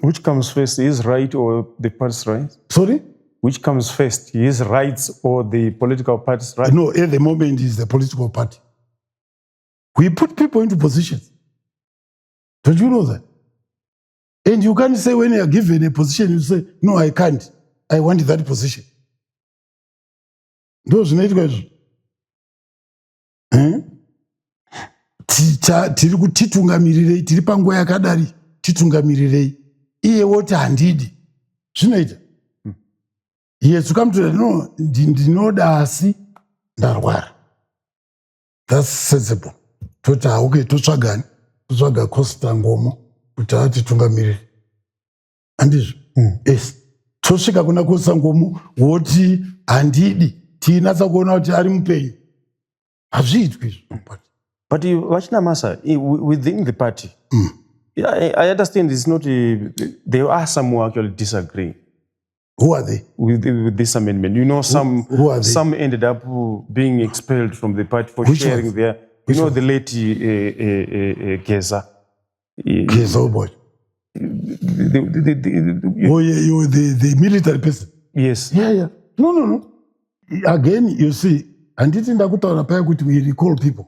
Which comes first, his right or the party's right? Sorry? Which comes first, his rights or the political party's right? No, at the moment is the political party. We put people into positions. Don't you know that? And you can't say when you are given a position, you say, no, I can't. I want that position. Those are not tiri kutitungamirirei tiri panguva yakadari titungamirirei iye woti handidi zvinoita yesu kamutira no ndinoda asi ndarwara. That's sensible. Toti okay, totsvagani totsvaga Costa Ngomo kuti atitungamirire handizvo. Yes, tosvika kuna Costa Ngomo woti handidi tinatsa kuona kuti ari mupenyu. Hazviitwi izvo. But Chinamasa, within the party, I understand it's not there are some who actually disagree. Who are they? With this amendment. You know, some who are they? Some ended up being expelled from the party for sharing their... You know, the late Geza. Geza, oh boy. The military person. Yes. Yeah. No. Again, you see, and it's in the we recall people.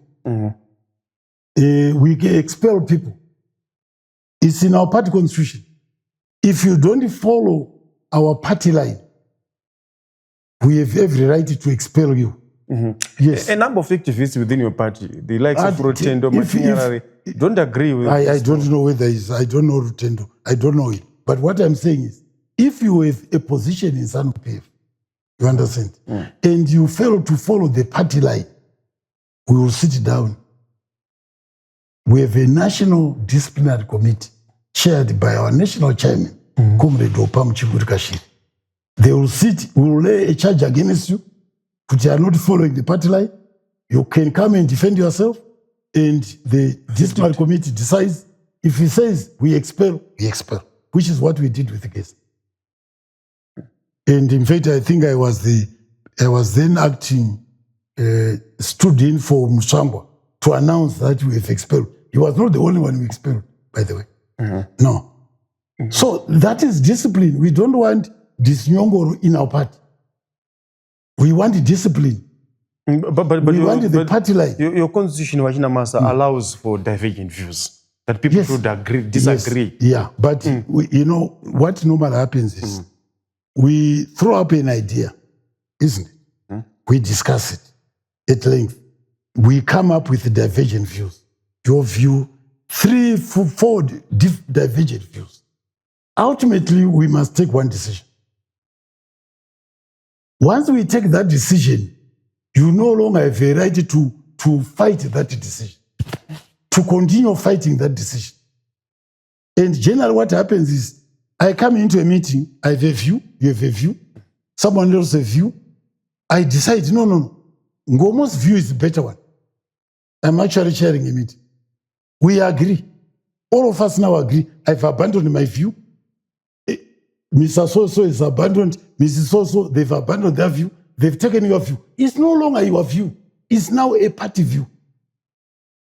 We expel people. It's in our party constitution. If you don't follow our party line, we have every right to expel you. Yes. A number of activists within your party, the likes of Rotendo, don't agree with I don't know whether it's, I don't know Rotendo. I don't know it. But what I'm saying is, if you have a position in ZANU PF, you understand, and you fail to follow the party line, we will sit down. We have a national disciplinary committee chaired by our national chairman, Comrade Opam Chigurikashiri. They will sit, we will lay a charge against you, but you are not following the party line. You can come and defend yourself, and the disciplinary committee decides. If he says we expel, which is what we did with the case. And in fact, I think I was then acting stood in for Musangwa to announce that we have expelled. He was not the only one we expelled, by the way. No. So that is discipline. We don't want this nyongoro in our party. We want discipline. But we want the party line. Your constitution, Chinamasa, allows for divergent views. That people should agree, disagree. Yes. Yeah, but you know, what normally happens is we throw up an idea, isn't it? We discuss it at length. We come up with divergent views. Your view, 3, 4 divergent views. Ultimately, we must take one decision. Once we take that decision, you no longer have a right to fight that decision, to continue fighting that decision. And generally what happens is, I come into a meeting, I have a view, you have a view, someone else has a view, I decide, no. Ngomo's view is the better one. I'm actually sharing a meeting. We agree. All of us now agree. I've abandoned my view. Mr. So-so is abandoned. Mrs. So-so, they've abandoned their view. They've taken your view. It's no longer your view. It's now a party view.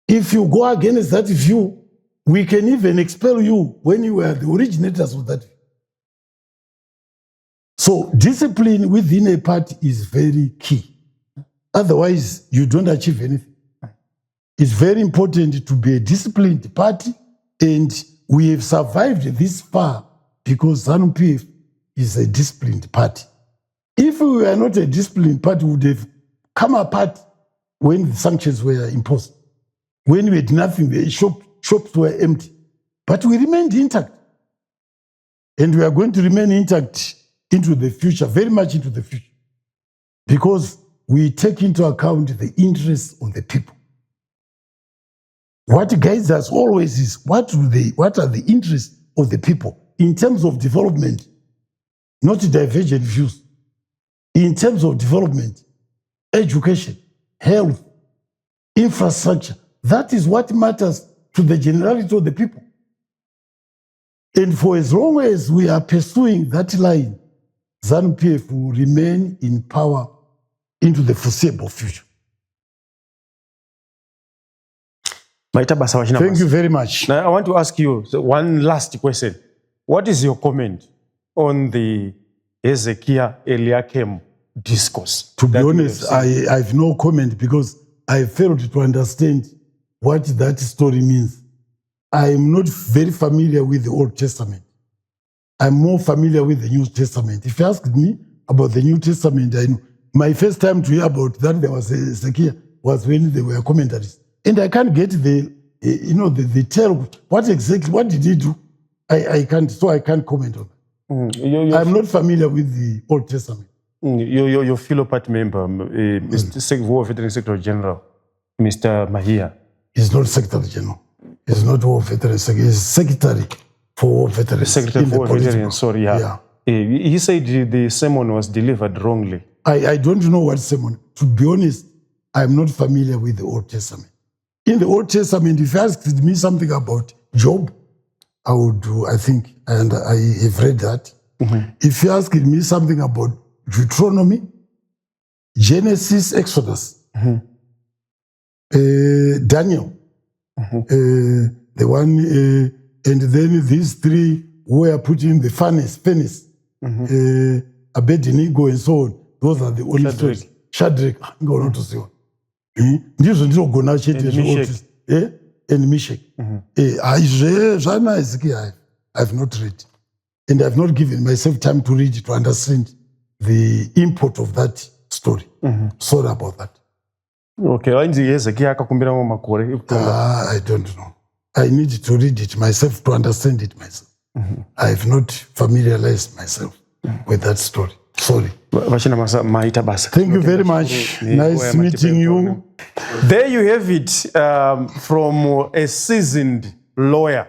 If you go against that view, we can even expel you when you were the originators of that view. So discipline within a party is very key. Otherwise, you don't achieve anything. It's very important to be a disciplined party, and we have survived this far because ZANU PF is a disciplined party. If we were not a disciplined party, we would have come apart when the sanctions were imposed. When we had nothing, the shops were empty. But we remained intact. And we are going to remain intact into the future, very much into the future, because we take into account the interests of the people. What guides us always is what are the interests of the people in terms of development, not divergent views. In terms of development, education, health, infrastructure, that is what matters to the generality of the people. And for as long as we are pursuing that line, ZANU PF will remain in power into the foreseeable future. Thank you very much. Now, I want to ask you one last question. What is your comment on the Hezekiah Eliakim discourse? To be honest, I have no comment because I failed to understand what that story means. I am not very familiar with the Old Testament. I'm more familiar with the New Testament. If you ask me about the New Testament, I know. My first time to hear about that there was Hezekiah was when they were commentaries. And I can't get the tell what did he do? I can't comment on that. I'm not familiar with the Old Testament. Your fellow party member, Mr. War Veteran Secretary General, Mr. Mahia. He's not Secretary General. He's not War Veteran Secretary. He's Secretary for War Veterans. Secretary for War Veterans, sorry, yeah. He said the sermon was delivered wrongly. I don't know what sermon. To be honest, I'm not familiar with the Old Testament. In the Old Testament, if you asked me something about Job, I would do, I think, and I have read that. If you asked me something about Deuteronomy, Genesis, Exodus, Daniel, the one, and then these three were put in the furnace, Abednego and so on. Those are the only stories. Shadrach, go on to see one. And Meshach. I have not read. And I have not given myself time to read to understand the import of that story. Sorry about that. Okay, I don't know. I need to read it myself to understand it myself. I have not familiarized myself with that story. Sorry. Thank you very much. Nice meeting you. There you have it from a seasoned lawyer,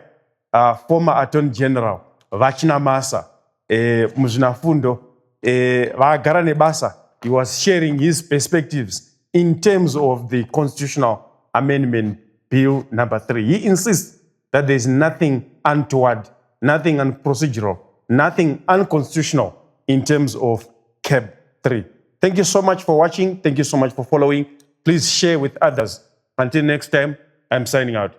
former Attorney General, Chinamasa, Muzinafundo, Vagarane Basa. He was sharing his perspectives in terms of the Constitutional Amendment Bill number 3. He insists that there is nothing untoward, nothing unprocedural, nothing unconstitutional in terms of CAB3. Thank you so much for watching. Thank you so much for following. Please share with others. Until next time, I'm signing out.